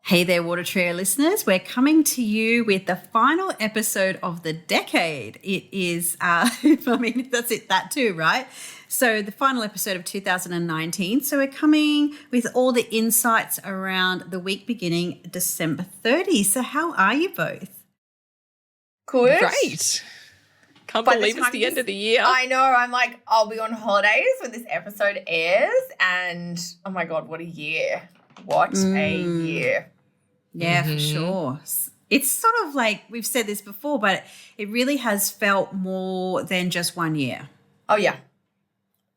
Hey there, Water Trio listeners. We're coming to you with the final episode of the decade. It is, that's it, that too, right? So the final episode of 2019. So we're coming with all the insights around the week beginning December 30. So how are you both? Good. Great. Can't believe it's the end of the year. I know. I'm like, I'll be on holidays when this episode airs. And oh my God, what a year. What a year. Yeah, for sure. It's sort of like, we've said this before, but it really has felt more than just 1 year. Oh, yeah.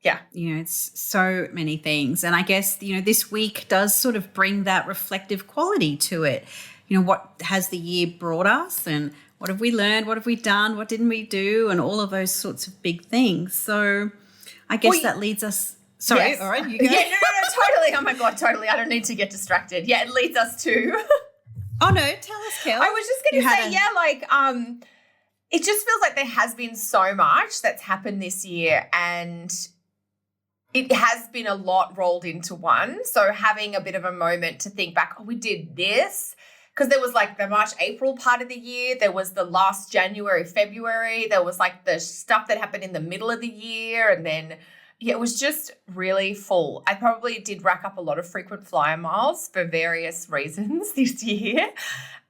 Yeah. You know, it's so many things. And I guess, you know, this week does sort of bring that reflective quality to it. You know, what has the year brought us and what have we learned? What have we done? What didn't we do? And all of those sorts of big things. So I guess that leads us. Sorry, yes. All right, you go. Yeah, no, totally. Oh, my God, totally. I don't need to get distracted. Yeah, it leads us to... Oh, no, tell us, Kel. I was just going to say, it just feels like there has been so much that's happened this year and it has been a lot rolled into one. So having a bit of a moment to think back, we did this. Because there was like the March, April part of the year. There was the last January, February. There was like the stuff that happened in the middle of the year. And then, yeah, it was just really full. I probably did rack up a lot of frequent flyer miles for various reasons this year.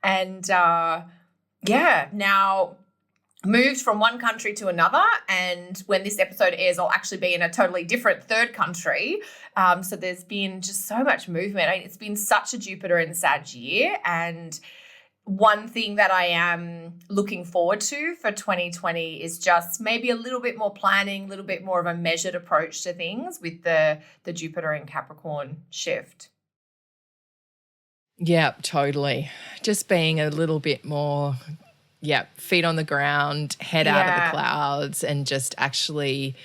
And, now moved from one country to another. And when this episode airs, I'll actually be in a totally different third country. So there's been just so much movement. It's been such a Jupiter and Sag year. And one thing that I am looking forward to for 2020 is just maybe a little bit more planning, a little bit more of a measured approach to things with the Jupiter and Capricorn shift. Yeah, totally. Just being a little bit more, feet on the ground, head out of the clouds and just actually,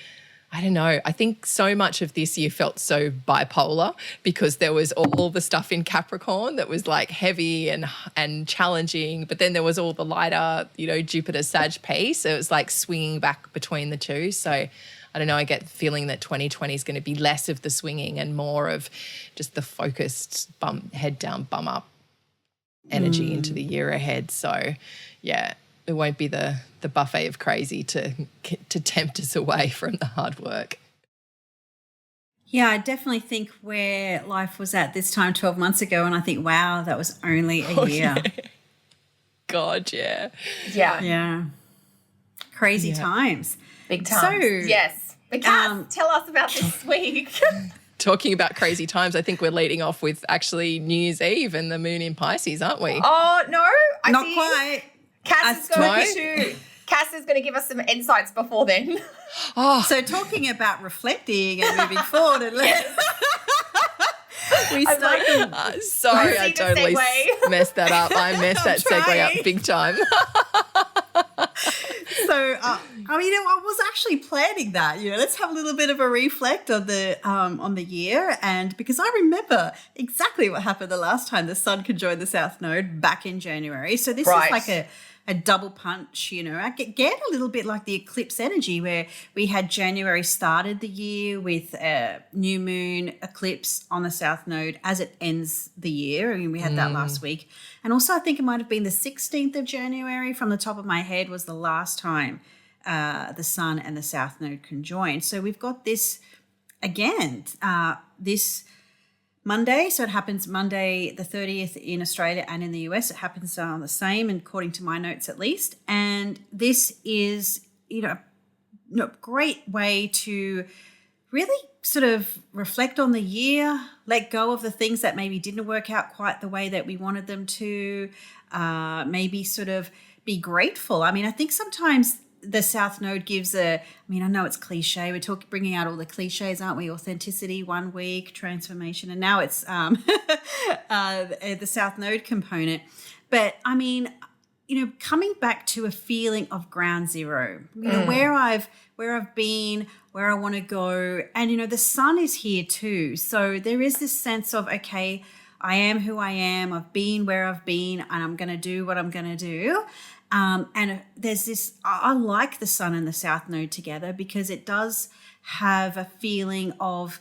I don't know, I think so much of this year felt so bipolar because there was all the stuff in Capricorn that was like heavy and challenging, but then there was all the lighter, Jupiter Sag piece. So it was like swinging back between the two. So I don't know, I get the feeling that 2020 is going to be less of the swinging and more of just the focused head down, bum up energy into the year ahead. So yeah, it won't be the buffet of crazy to tempt us away from the hard work. Yeah, I definitely think where life was at this time 12 months ago, and I think, wow, that was only a year. Yeah. God, yeah. Yeah. Yeah. Crazy times. Big times. So, yes. But Cass, tell us about this week. Talking about crazy times, I think we're leading off with actually New Year's Eve and the moon in Pisces, aren't we? Oh, no. Not quite. Cass is going to give us some insights before then. Oh. So talking about reflecting and moving forward and we started. Sorry, I totally messed that up. I messed that segue up big time. So, I was actually planning that. Let's have a little bit of a reflect on the year, and because I remember exactly what happened the last time the Sun conjoined the South Node back in January. So this is like a double punch. I get a little bit like the eclipse energy where we had January started the year with a new moon eclipse on the South Node as it ends the year. I mean, we had that last week. And also I think it might have been the 16th of January from the top of my head was the last time the Sun and the South Node conjoined. So we've got this again, this Monday. So it happens Monday the 30th in Australia and in the US. It happens on the same, according to my notes at least. And this is, a great way to really sort of reflect on the year, let go of the things that maybe didn't work out quite the way that we wanted them to, maybe sort of be grateful. I mean, I think sometimes the South Node gives I know it's cliche. We're bringing out all the cliches, aren't we? Authenticity, 1 week, transformation, and now it's the South Node component. But I mean, coming back to a feeling of ground zero, where I've been, where I want to go, and the Sun is here too. So there is this sense of, okay, I am who I am. I've been where I've been, and I'm going to do what I'm going to do. And there's this, I like the Sun and the South Node together because it does have a feeling of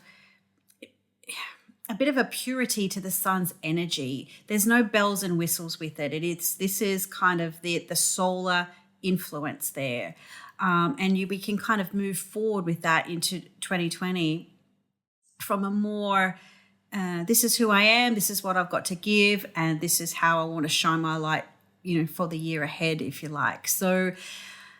a bit of a purity to the sun's energy. There's no bells and whistles with it. This is kind of the solar influence there. We can kind of move forward with that into 2020 from a more, this is who I am, this is what I've got to give, and this is how I want to shine my light, for the year ahead, if you like. So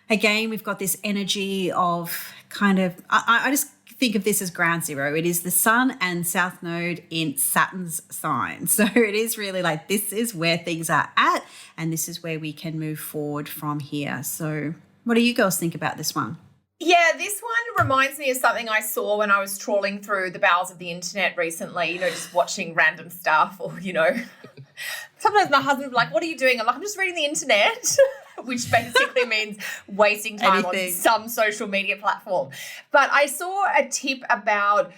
again, we've got this energy of kind of, I just think of this as ground zero. It is the sun and south node in Saturn's sign. So it is really like, this is where things are at, and this is where we can move forward from here. So what do you girls think about this one? Yeah, this one reminds me of something I saw when I was trawling through the bowels of the internet recently, just watching random stuff or, sometimes my husband will be like, what are you doing? I'm like, I'm just reading the internet, which basically means wasting time on some social media platform. But I saw a tip about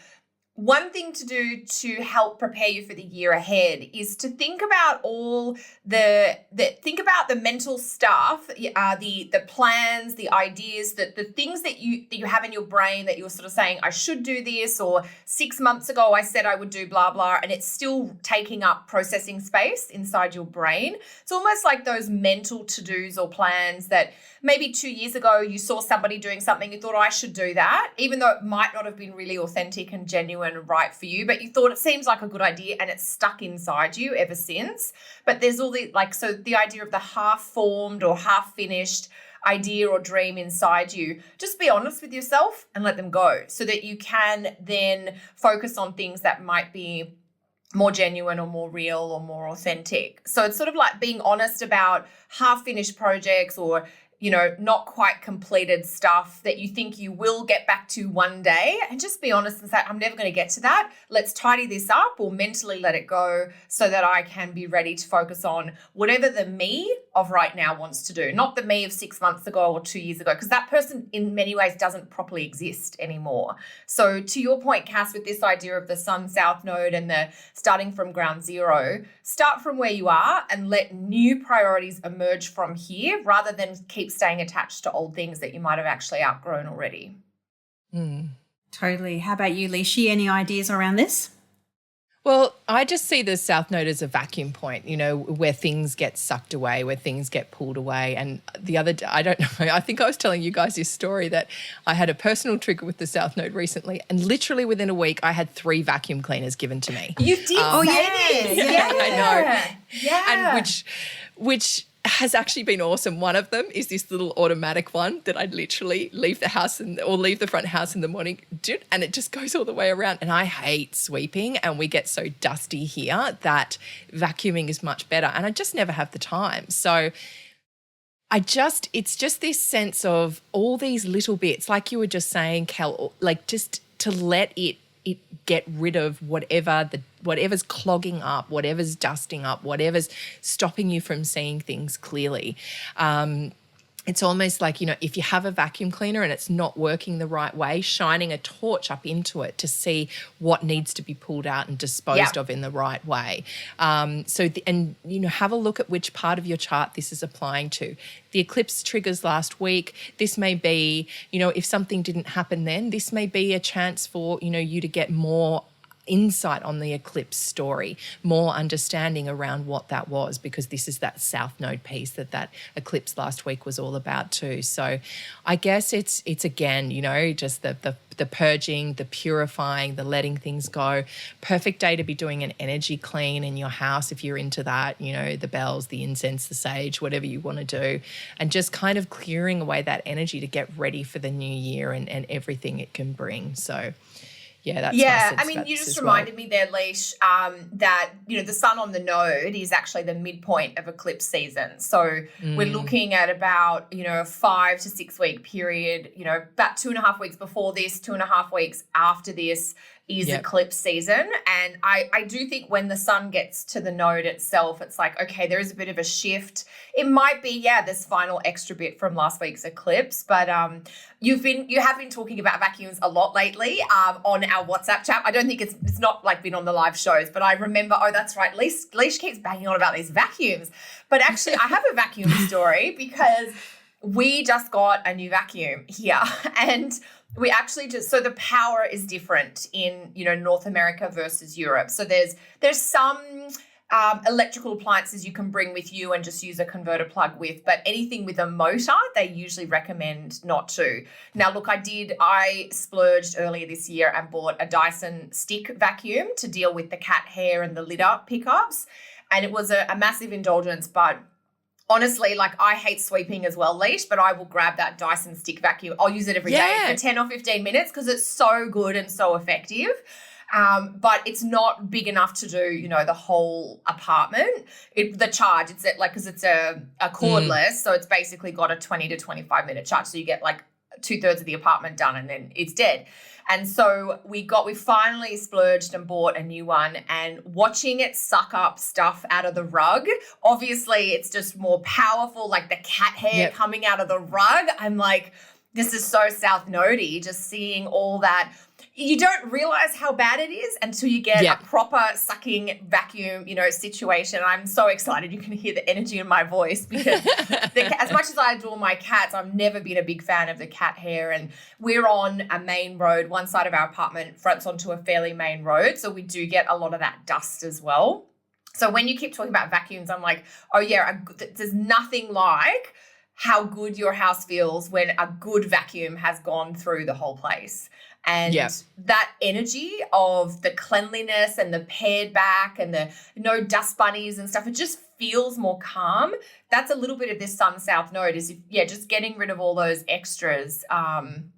one thing to do to help prepare you for the year ahead is to think about all think about the mental stuff, the plans, the ideas, the things that you have in your brain that you're sort of saying, I should do this, or 6 months ago I said I would do blah, blah, and it's still taking up processing space inside your brain. It's almost like those mental to-dos or plans that maybe 2 years ago you saw somebody doing something, you thought, I should do that, even though it might not have been really authentic and genuine and right for you, but you thought it seems like a good idea and it's stuck inside you ever since. But there's all the, so the idea of the half-formed or half-finished idea or dream inside you, just be honest with yourself and let them go so that you can then focus on things that might be more genuine or more real or more authentic. So it's sort of like being honest about half-finished projects or not quite completed stuff that you think you will get back to one day, and just be honest and say, I'm never going to get to that. Let's tidy this up or mentally let it go so that I can be ready to focus on whatever the me of right now wants to do, not the me of 6 months ago or 2 years ago, because that person in many ways doesn't properly exist anymore. So to your point, Cass, with this idea of the sun south node and the starting from ground zero, start from where you are and let new priorities emerge from here rather than keep staying attached to old things that you might have actually outgrown already. Totally. How about you, Lishi? Any ideas around this? Well, I just see the South Node as a vacuum point, where things get sucked away, where things get pulled away. And the other day, I don't know, I think I was telling you guys this story that I had a personal trigger with the South Node recently, and literally within a week I had 3 vacuum cleaners given to me. You did say this. Yeah, I know. Yeah. And which has actually been awesome. One of them is this little automatic one that I literally leave the house or leave the front house in the morning, and it just goes all the way around. And I hate sweeping, and we get so dusty here that vacuuming is much better. And I just never have the time. So it's just this sense of all these little bits, like you were just saying, Kel, like just to let it get rid of whatever's clogging up, whatever's dusting up, whatever's stopping you from seeing things clearly. It's almost like, if you have a vacuum cleaner and it's not working the right way, shining a torch up into it to see what needs to be pulled out and disposed of in the right way. Have a look at which part of your chart this is applying to. The eclipse triggers last week. This may be, if something didn't happen then, this may be a chance for, you to get more insight on the eclipse story, more understanding around what that was, because this is that south node piece that eclipse last week was all about too. So I guess it's again, just the purging, the purifying, the letting things go. Perfect day to be doing an energy clean in your house if you're into that, the bells, the incense, the sage, whatever you want to do, and just kind of clearing away that energy to get ready for the new year and everything it can bring. So yeah, that's I mean, you just reminded me there, Leash, that, the sun on the node is actually the midpoint of eclipse season. So we're looking at about, a 5 to 6 week period, about 2.5 weeks before this, 2.5 weeks after this is eclipse season. And I do think when the sun gets to the node itself, it's like, okay, there is a bit of a shift. It might be, this final extra bit from last week's eclipse, but you have been talking about vacuums a lot lately on our WhatsApp chat. I don't think it's not like been on the live shows, but I remember, oh, that's right, Leash keeps banging on about these vacuums. But actually I have a vacuum story because we just got a new vacuum here, and We actually so the power is different in, North America versus Europe. So there's some electrical appliances you can bring with you and just use a converter plug with, but anything with a motor, they usually recommend not to. Now, look, I splurged earlier this year and bought a Dyson stick vacuum to deal with the cat hair and the litter pickups. And it was a massive indulgence, but honestly, like, I hate sweeping as well, Leash, but I will grab that Dyson stick vacuum. I'll use it every day for 10 or 15 minutes because it's so good and so effective. But it's not big enough to do, the whole apartment. The charge, because it's a cordless, so it's basically got a 20 to 25 minute charge. So you get like 2/3 of the apartment done and then it's dead. And so we finally splurged and bought a new one, and watching it suck up stuff out of the rug, obviously it's just more powerful, like the cat hair coming out of the rug. I'm like, this is so South Nodey, just seeing all that. You don't realize how bad it is until you get a proper sucking vacuum, situation. And I'm so excited. You can hear the energy in my voice because as much as I adore my cats, I've never been a big fan of the cat hair. And we're on a main road. One side of our apartment fronts onto a fairly main road. So we do get a lot of that dust as well. So when you keep talking about vacuums, I'm like, oh yeah, there's nothing like how good your house feels when a good vacuum has gone through the whole place. And that energy of the cleanliness and the pared back and the no dust bunnies and stuff, it just feels more calm. That's a little bit of this Sun South node is, just getting rid of all those extras. And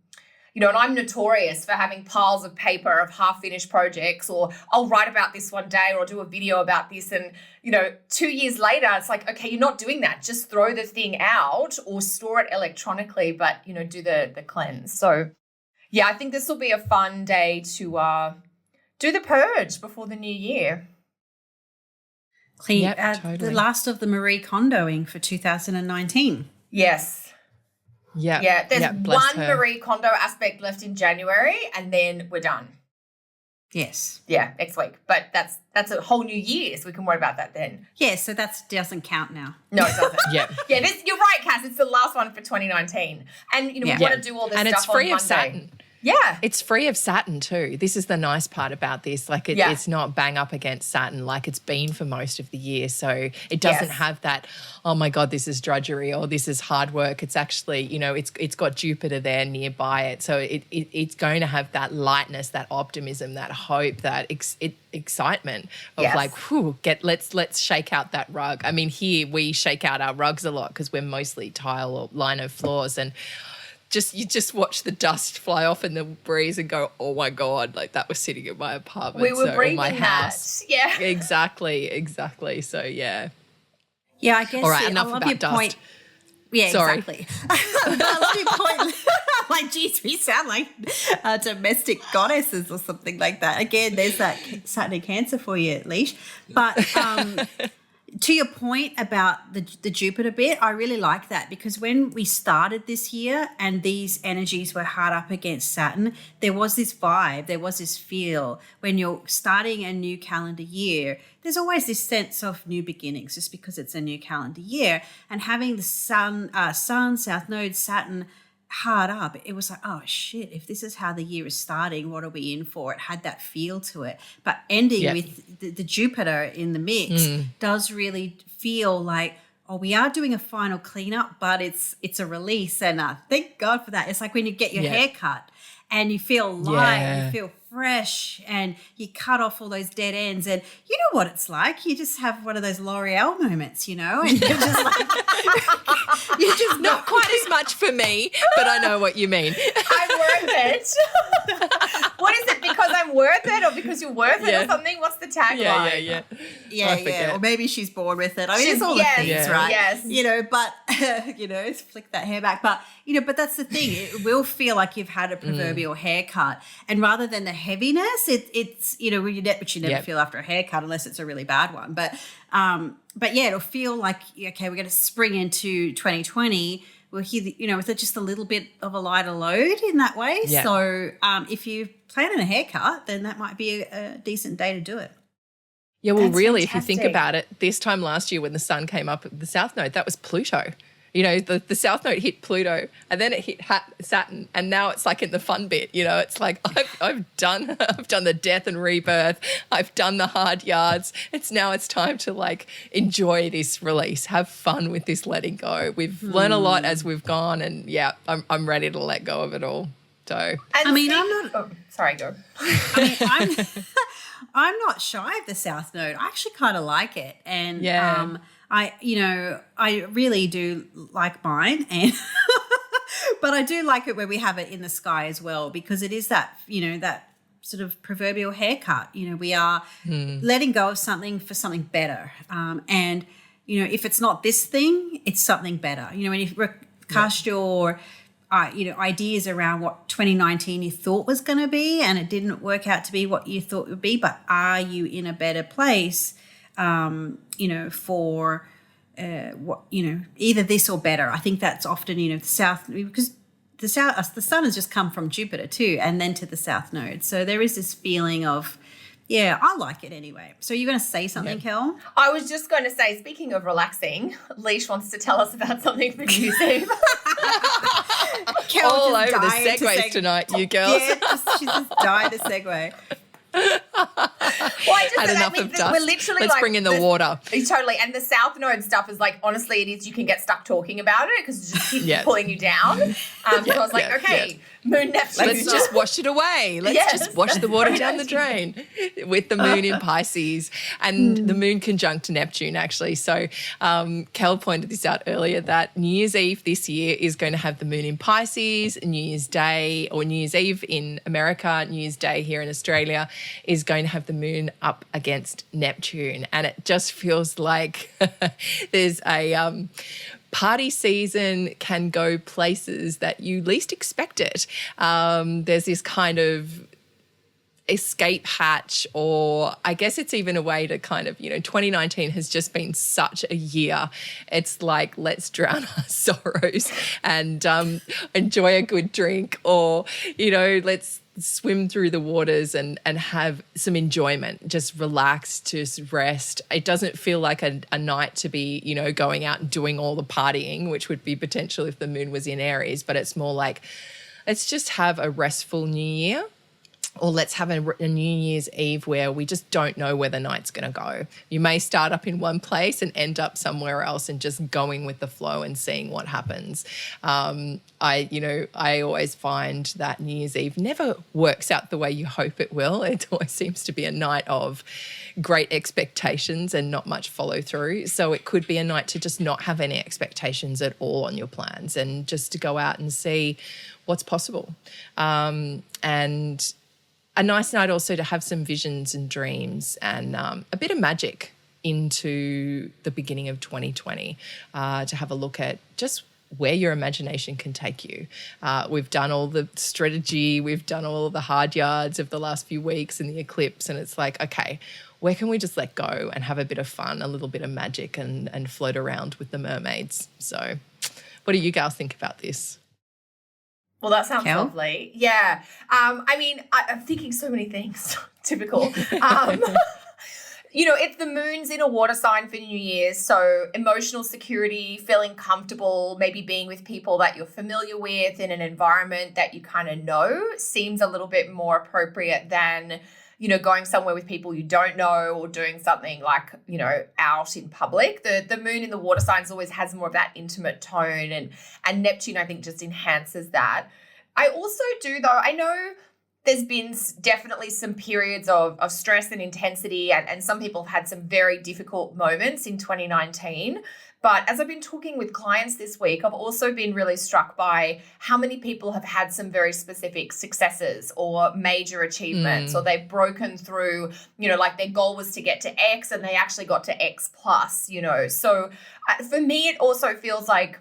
I'm notorious for having piles of paper of half-finished projects, or I'll write about this one day or do a video about this. And, 2 years later, it's like, okay, you're not doing that. Just throw the thing out or store it electronically, but, do the cleanse. So, I think this will be a fun day to do the purge before the new year. Clean totally. The last of the Marie Kondoing for 2019. Yes. Yeah. Yeah. There's one Marie Kondo aspect left in January, and then we're done. Yes. Yeah, next week. But that's a whole new year, so we can worry about that then. Yeah, so that doesn't count now. No, it doesn't. Yeah, you're right, Cass. It's the last one for 2019. And, we want to do all this and stuff it's free on of Monday. Saturn. Yeah. It's free of Saturn too. This is the nice part about this. Like it's not bang up against Saturn like it's been for most of the year. So it doesn't have that, oh my God, this is drudgery or this is hard work. It's actually, it's got Jupiter there nearby it. So it's going to have that lightness, that optimism, that hope, that excitement of like, whew, let's shake out that rug. I mean, here we shake out our rugs a lot because we're mostly tile or lino floors, and you just watch the dust fly off in the breeze and go, oh my God, like that was sitting in my apartment. We were breathing my house. that. Yeah. Exactly. So yeah. Yeah, I guess. All right, I enough love about your dust. point. Yeah, Sorry. exactly. I love your point. Like, geez, we sound like domestic goddesses or something like that. Again, there's that Saturn in Cancer for you, Leash. But to your point about the Jupiter bit, I really like that, because when we started this year and these energies were hard up against Saturn, there was this vibe, there was this feel. When you're starting a new calendar year, there's always this sense of new beginnings just because it's a new calendar year. And having the Sun, South Node, Saturn hard up, it was like, oh shit, if this is how the year is starting, what are we in for? It had that feel to it. But ending with the Jupiter in the mix does really feel like, oh, we are doing a final cleanup, but it's a release. And thank God for that. It's like when you get your hair cut and you feel light, you feel fresh, and you cut off all those dead ends, and you know what it's like. You just have one of those L'Oreal moments, and you're just like, you're just not quite as much for me, but I know what you mean. I'm worth it. What is it? Because I'm worth it, or because you're worth it, or something? What's the tagline? Yeah. Or maybe she's born with it. I mean, it's all the things, right? Yes. But flick that hair back. But but that's the thing. It will feel like you've had a proverbial haircut, and rather than the heaviness, it's which you never feel after a haircut unless it's a really bad one. But it'll feel like, okay, we're going to spring into 2020. We'll hear with just a little bit of a lighter load in that way. Yeah. So if you're planning a haircut, then that might be a decent day to do it. Yeah, well, That's really, fantastic. if you think about it, this time last year when the Sun came up at the South Node, that was Pluto. You know, the South Node hit Pluto and then it hit Saturn, and now it's like in the fun bit. You know, it's like I've done the death and rebirth. I've done the hard yards. It's time to like enjoy this release, have fun with this letting go. We've learned a lot as we've gone, and yeah, I'm ready to let go of it all. So I'm not. Oh, sorry, go. I'm not shy of the South Node. I actually kind of like it, and I really do like mine, and but I do like it where we have it in the sky as well, because it is that, that sort of proverbial haircut. We are letting go of something for something better, and if it's not this thing, it's something better. When you cast your ideas around what 2019 you thought was going to be, and it didn't work out to be what you thought it would be, but are you in a better place, for what, either this or better? I think that's often, the South, because the sun has just come from Jupiter too, and then to the South Node. So there is this feeling of, yeah, I like it anyway. So you're going to say something, Kel? I was just going to say, speaking of relaxing, Leash wants to tell us about something for New Year's Eve. All over the segues tonight, you girls. Yeah, she's just dying to segue. Had enough of dust. We're literally Let's bring in the water. Totally. And the South Node stuff is like, honestly, it is, you can get stuck talking about it because it just keeps pulling you down. So I was like, okay, Moon Neptune. Let's just wash it away. Let's just wash the water down the drain with the moon in Pisces and the moon conjunct Neptune, actually. So Kel pointed this out earlier, that New Year's Eve this year is going to have the moon in Pisces, New Year's Day, or New Year's Eve in America, New Year's Day here in Australia is going to have the moon up against Neptune. And it just feels like there's a party season can go places that you least expect it. There's this kind of escape hatch, or I guess it's even a way to kind of, 2019 has just been such a year. It's like, let's drown our sorrows and enjoy a good drink, or, let's swim through the waters and have some enjoyment, just relax, just rest. It doesn't feel like a night to be, going out and doing all the partying, which would be potential if the moon was in Aries, but it's more like, let's just have a restful new year. Or let's have a New Year's Eve where we just don't know where the night's going to go. You may start up in one place and end up somewhere else, and just going with the flow and seeing what happens. I always find that New Year's Eve never works out the way you hope it will. It always seems to be a night of great expectations and not much follow through. So it could be a night to just not have any expectations at all on your plans, and just to go out and see what's possible. And a nice night also to have some visions and dreams and a bit of magic into the beginning of 2020, to have a look at just where your imagination can take you. We've done all the strategy, we've done all the hard yards of the last few weeks and the eclipse, and it's like, okay, where can we just let go and have a bit of fun, a little bit of magic, and float around with the mermaids? So what do you guys think about this? Well, that sounds lovely. Yeah. I'm thinking so many things. Typical. It's the moon's in a water sign for New Year's. So emotional security, feeling comfortable, maybe being with people that you're familiar with in an environment that you kind of know seems a little bit more appropriate than, going somewhere with people you don't know, or doing something like, out in public. The moon in the water signs always has more of that intimate tone, and Neptune, I think, just enhances that. I also do, though, I know there's been definitely some periods of stress and intensity, and some people have had some very difficult moments in 2019. But as I've been talking with clients this week, I've also been really struck by how many people have had some very specific successes or major achievements, or they've broken through, like their goal was to get to X and they actually got to X plus, So for me, it also feels like,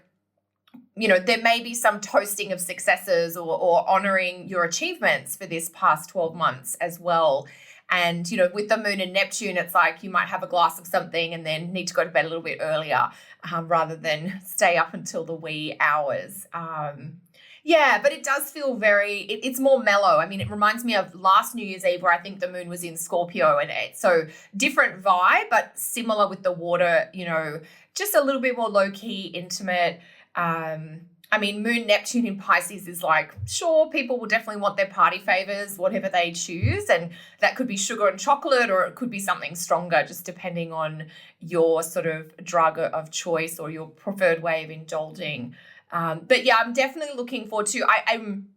there may be some toasting of successes or honoring your achievements for this past 12 months as well. And, with the moon and Neptune, it's like you might have a glass of something and then need to go to bed a little bit earlier, rather than stay up until the wee hours. But it does feel it's more mellow. I mean, it reminds me of last New Year's Eve where I think the moon was in Scorpio, and so different vibe, but similar with the water, just a little bit more low-key, intimate. I mean, Moon Neptune in Pisces is like, sure, people will definitely want their party favors, whatever they choose. And that could be sugar and chocolate, or it could be something stronger, just depending on your sort of drug of choice or your preferred way of indulging. But yeah, I'm definitely looking forward to, I'm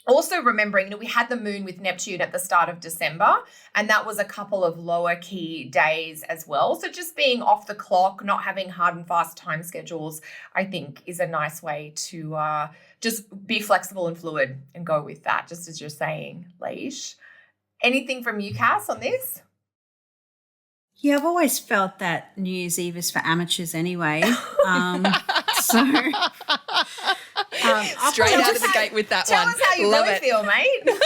also remembering, we had the moon with Neptune at the start of December, and that was a couple of lower key days as well. So just being off the clock, not having hard and fast time schedules, I think is a nice way to just be flexible and fluid and go with that, just as you're saying, Leish. Anything from you, Cass, on this? Yeah, I've always felt that New Year's Eve is for amateurs anyway. Straight out of the gate with that Tell one. us how you Love really it. feel, mate. Even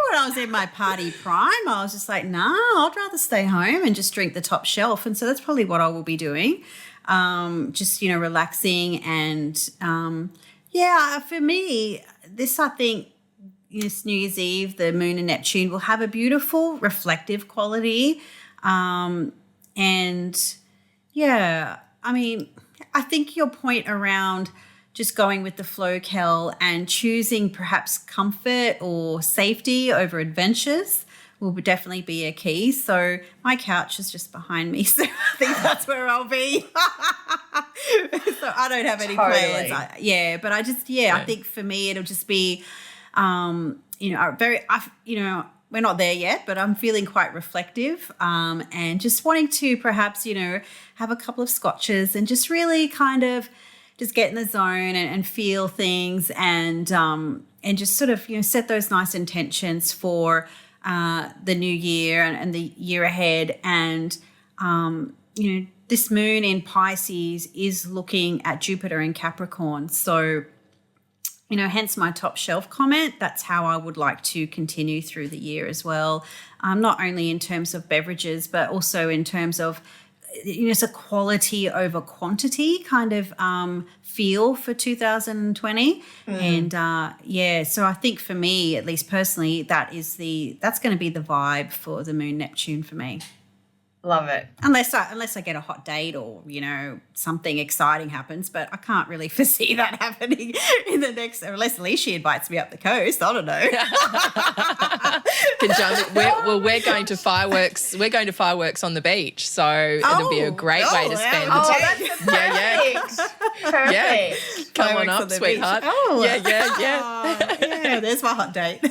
when I was in my party prime, I was just like, nah, I'd rather stay home and just drink the top shelf. And so that's probably what I will be doing. Just, relaxing. And, for me, this, I think, this New Year's Eve, the moon and Neptune will have a beautiful reflective quality. I think your point around just going with the flow, Kel, and choosing perhaps comfort or safety over adventures will definitely be a key. So my couch is just behind me, so I think that's where I'll be. So I don't have any plans. I think for me it'll just be, we're not there yet, but I'm feeling quite reflective and just wanting to perhaps, have a couple of scotches and just really kind of just get in the zone and feel things and just sort of, set those nice intentions for the new year and the year ahead. And, this moon in Pisces is looking at Jupiter in Capricorn. So, hence my top shelf comment. That's how I would like to continue through the year as well. Not only in terms of beverages, but also in terms of, it's a quality over quantity kind of feel for 2020. And so I think for me, at least personally, that's going to be the vibe for the moon Neptune for me. Love it. Unless I get a hot date or, something exciting happens, but I can't really foresee that happening in the next, unless Alicia invites me up the coast. I don't know. We're going to fireworks. We're going to fireworks on the beach, so it'll be a great way to spend. That's perfect. Perfect. Yeah. Come on up, sweetheart. Yeah, there's my hot date.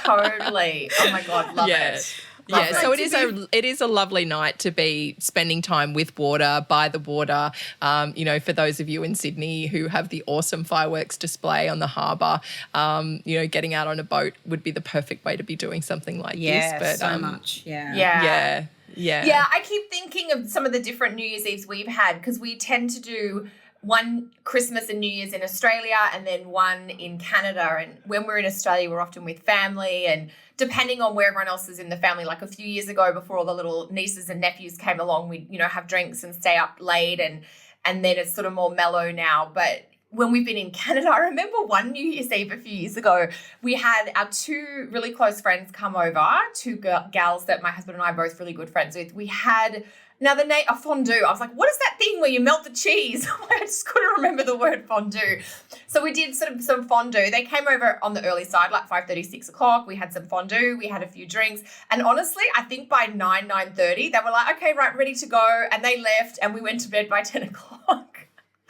Totally. Oh my God, love it. Yeah, so it is a lovely night to be spending time with water, by the water. For those of you in Sydney who have the awesome fireworks display on the harbour, getting out on a boat would be the perfect way to be doing something like this. But so much. Yeah. Yeah, I keep thinking of some of the different New Year's Eves we've had, because we tend to do one Christmas and New Year's in Australia and then one in Canada. And when we're in Australia, we're often with family, and depending on where everyone else is in the family, like a few years ago before all the little nieces and nephews came along, we'd, have drinks and stay up late, and then it's sort of more mellow now. But when we've been in Canada, I remember one New Year's Eve a few years ago, we had our two really close friends come over, two gals that my husband and I are both really good friends with. We had a fondue. I was like, what is that thing where you melt the cheese? I just couldn't remember the word fondue. So we did sort of some fondue. They came over on the early side, like 5:30, 6 o'clock. We had some fondue. We had a few drinks. And honestly, I think by 9:30, they were like, okay, right, ready to go. And they left, and we went to bed by 10 o'clock.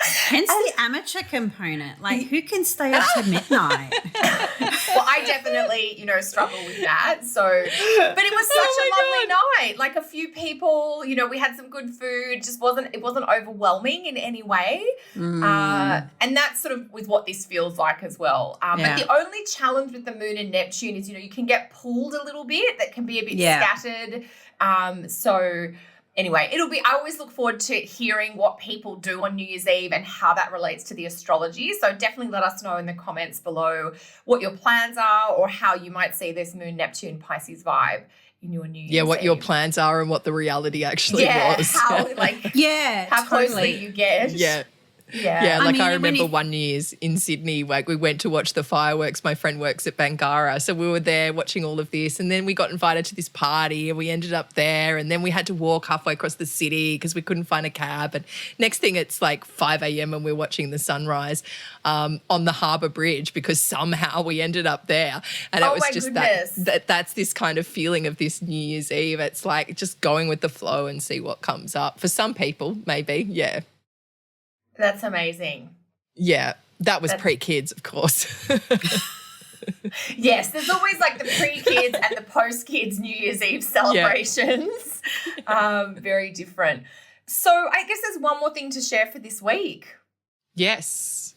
Hence the amateur component. Like, who can stay up to midnight? Well, I definitely, struggle with that. So, but it was such a lovely night. Like, a few people, we had some good food. It wasn't overwhelming in any way. And that's sort of with what this feels like as well. But the only challenge with the moon and Neptune is, you can get pulled a little bit. That can be a bit scattered. Anyway, I always look forward to hearing what people do on New Year's Eve and how that relates to the astrology. So definitely let us know in the comments below what your plans are, or how you might see this moon, Neptune, Pisces vibe in your New Year's Eve. Yeah, what your plans are and what the reality actually was. How closely you get. Yeah. Yeah, like I mean, remember one year's in Sydney, like we went to watch the fireworks. My friend works at Bangara, so we were there watching all of this, and then we got invited to this party and we ended up there, and then we had to walk halfway across the city because we couldn't find a cab, and next thing it's like 5 a.m. and we're watching the sunrise on the Harbour Bridge because somehow we ended up there. And it was just that's this kind of feeling of this New Year's Eve. It's like just going with the flow and see what comes up. For some people, maybe, yeah. That's amazing. Yeah, that was pre-kids, of course. Yes, there's always like the pre-kids and the post-kids New Year's Eve celebrations. Very different. So I guess there's one more thing to share for this week. Yes.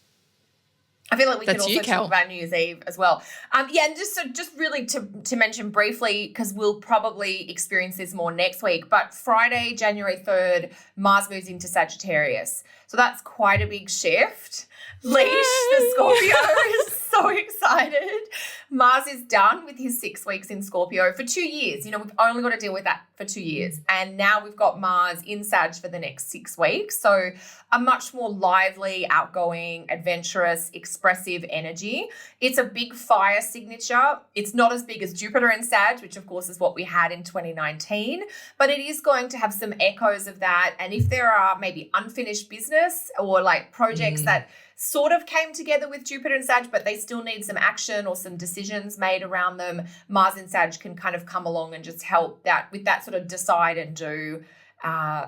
I feel like we can also talk about New Year's Eve as well. And just really to mention briefly, because we'll probably experience this more next week, but Friday, January 3rd, Mars moves into Sagittarius. So that's quite a big shift. Leash, the Scorpio, is so excited. Mars is done with his 6 weeks in Scorpio for 2 years. You know, we've only got to deal with that for 2 years. And now we've got Mars in Sag for the next 6 weeks. So a much more lively, outgoing, adventurous, expressive energy. It's a big fire signature. It's not as big as Jupiter in Sag, which of course is what we had in 2019, but it is going to have some echoes of that. And if there are maybe unfinished business or like projects that sort of came together with Jupiter and Sag, but they still need some action or some decisions made around them, Mars and Sag can kind of come along and just help that with that sort of decide and do.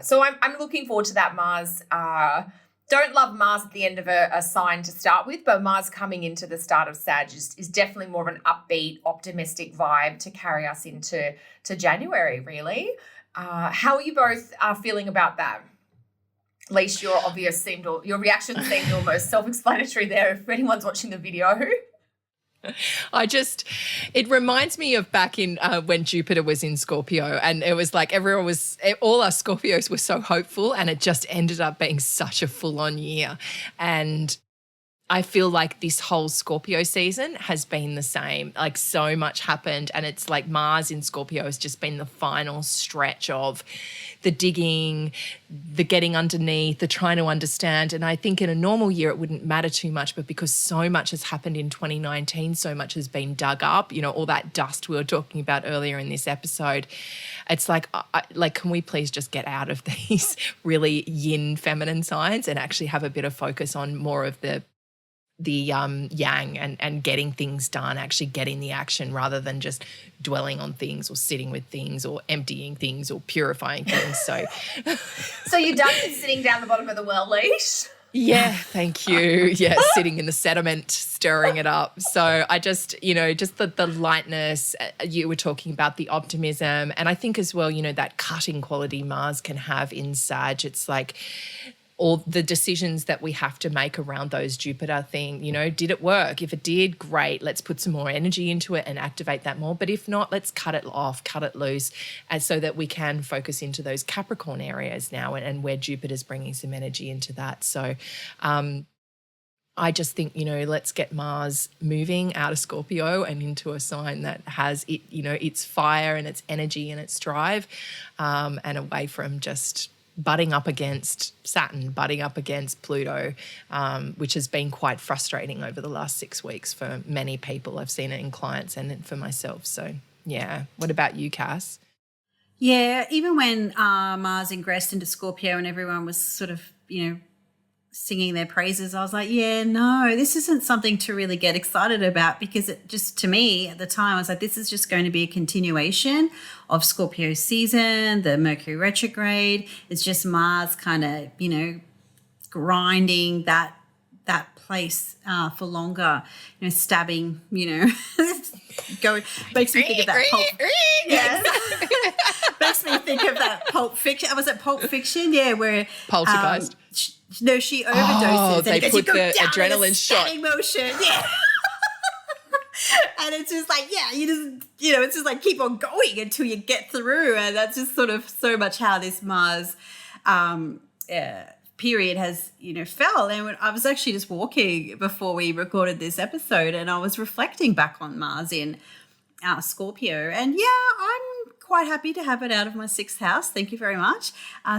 So I'm looking forward to that, Mars. Don't love Mars at the end of a sign to start with, but Mars coming into the start of Sag is definitely more of an upbeat, optimistic vibe to carry us into January, really. How are you both feeling about that? Leash, your reaction seemed almost self-explanatory there if anyone's watching the video. It reminds me of back in when Jupiter was in Scorpio, and it was like all our Scorpios were so hopeful, and it just ended up being such a full-on year. And I feel like this whole Scorpio season has been the same. Like so much happened, and it's like Mars in Scorpio has just been the final stretch of the digging, the getting underneath, the trying to understand. And I think in a normal year it wouldn't matter too much, but because so much has happened in 2019, so much has been dug up, you know, all that dust we were talking about earlier in this episode. It's like, can we please just get out of these really yin feminine signs and actually have a bit of focus on more of the yang and getting things done, actually getting the action rather than just dwelling on things or sitting with things or emptying things or purifying things. So you're done with sitting down the bottom of the well, Leash? Yeah, thank you. Yeah, sitting in the sediment, stirring it up. So I just, just the lightness, you were talking about the optimism, and I think as well, that cutting quality Mars can have in Sag. It's like all the decisions that we have to make around those Jupiter thing, did it work? If it did, great, let's put some more energy into it and activate that more. But if not, let's cut it off, cut it loose, and so that we can focus into those Capricorn areas now and where Jupiter's bringing some energy into that. So I just think, let's get Mars moving out of Scorpio and into a sign that has it, its fire and its energy and its drive, and away from just butting up against Saturn, butting up against Pluto, which has been quite frustrating over the last 6 weeks for many people. I've seen it in clients and for myself. So, yeah. What about you, Cass? Yeah, even when Mars ingressed into Scorpio and everyone was sort of, singing their praises, I was like, yeah, no, this isn't something to really get excited about, because it just, to me at the time, I was like, this is just going to be a continuation of Scorpio season, the Mercury retrograde. It's just Mars kind of, grinding that place for longer, stabbing, going, makes me think of that Pulp. Yes. Makes me think of that Pulp Fiction. Was it Pulp Fiction? Yeah, where Poltergeist. No, she overdoses. Oh, they put the adrenaline shot. Motion. Yeah. And it's just like, yeah, you just, it's just like keep on going until you get through. And that's just sort of so much how this Mars period has, fell. And I was actually just walking before we recorded this episode, and I was reflecting back on Mars in Scorpio. And yeah, I'm quite happy to have it out of my 6th house. Thank you very much.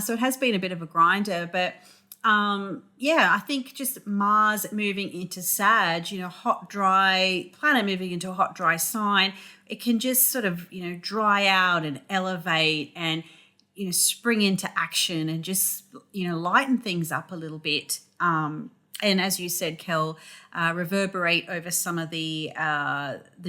So it has been a bit of a grinder, but I think just Mars moving into Sag, hot, dry, planet moving into a hot, dry sign, it can just sort of, dry out and elevate and, spring into action and just, lighten things up a little bit. And as you said, Kel, reverberate over some of the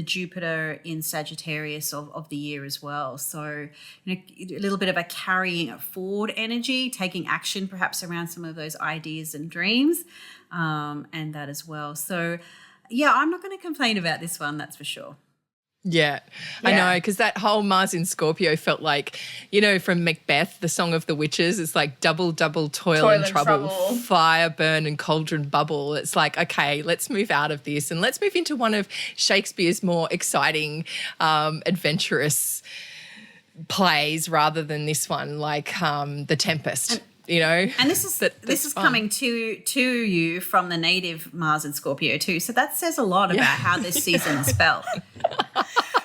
Jupiter in Sagittarius of the year as well. So, a little bit of a carrying it forward energy, taking action perhaps around some of those ideas and dreams, and that as well. So, yeah, I'm not going to complain about this one, that's for sure. Yeah, I know, because that whole Mars in Scorpio felt like, from Macbeth, the Song of the Witches, it's like double, toil and trouble, fire, burn and cauldron bubble. It's like, okay, let's move out of this and let's move into one of Shakespeare's more exciting, adventurous plays rather than this one, like The Tempest. And this is coming to you from the native Mars in Scorpio too. So that says a lot about how this season is felt.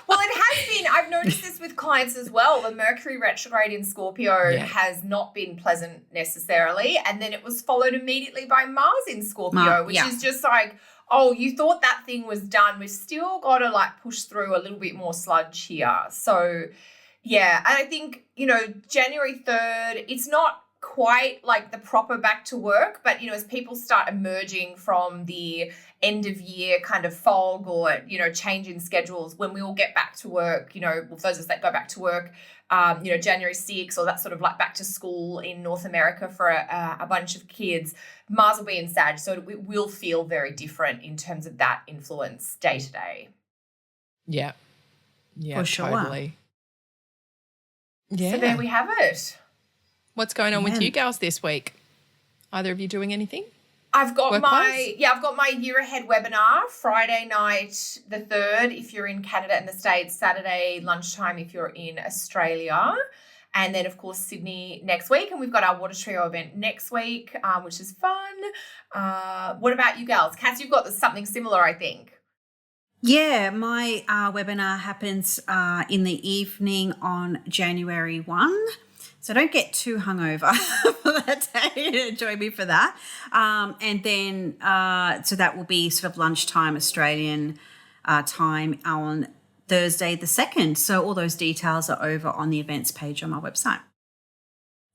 Well, it has been. I've noticed this with clients as well. The Mercury retrograde in Scorpio has not been pleasant necessarily, and then it was followed immediately by Mars in Scorpio, which is just like, oh, you thought that thing was done. We've still got to push through a little bit more sludge here. So, yeah, and I think January 3rd, it's not quite like the proper back to work, but as people start emerging from the end of year kind of fog or change in schedules, when we all get back to work, those of us that go back to work, January 6th, or that sort of like back to school in North America for a bunch of kids, Mars will be in Sag, so it will feel very different in terms of that influence day to day. Yeah, for sure. Totally. Yeah. So there we have it. What's going on with you gals this week? Either of you doing anything? I've got my year ahead webinar Friday night the 3rd if you're in Canada and the States, Saturday lunchtime if you're in Australia, and then of course Sydney next week, and we've got our Water Trio event next week, which is fun. What about you gals? Cass, you've got something similar, I think. Yeah, my webinar happens in the evening on January 1. So don't get too hungover for that day. Join me for that. And then, so that will be sort of lunchtime Australian time on Thursday the 2nd. So all those details are over on the events page on my website.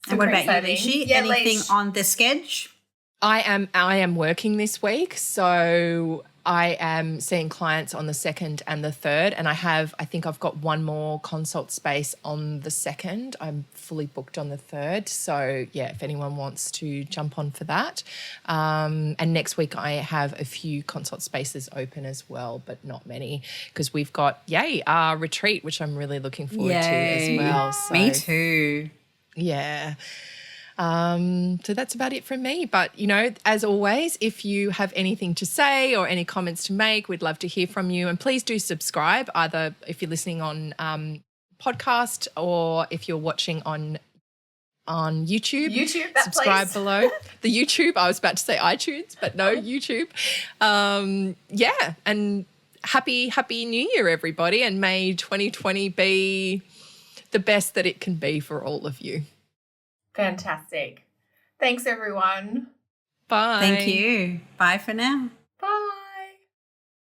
And what about you, Leishi? Yeah, anything on the schedule? I am working this week, so I am seeing clients on the 2nd and the 3rd, and I think I've got one more consult space on the 2nd. I'm fully booked on the 3rd. So, yeah, if anyone wants to jump on for that. And next week I have a few consult spaces open as well, but not many, because we've got, our retreat, which I'm really looking forward to as well. So, me too. Yeah. So that's about it from me. But, as always, if you have anything to say or any comments to make, we'd love to hear from you. And please do subscribe, either if you're listening on podcast or if you're watching on YouTube. That subscribe place. below. The YouTube, I was about to say iTunes, but no, YouTube. And happy New Year, everybody. And may 2020 be the best that it can be for all of you. Fantastic. Thanks, everyone. Bye. Thank you. Bye for now. Bye.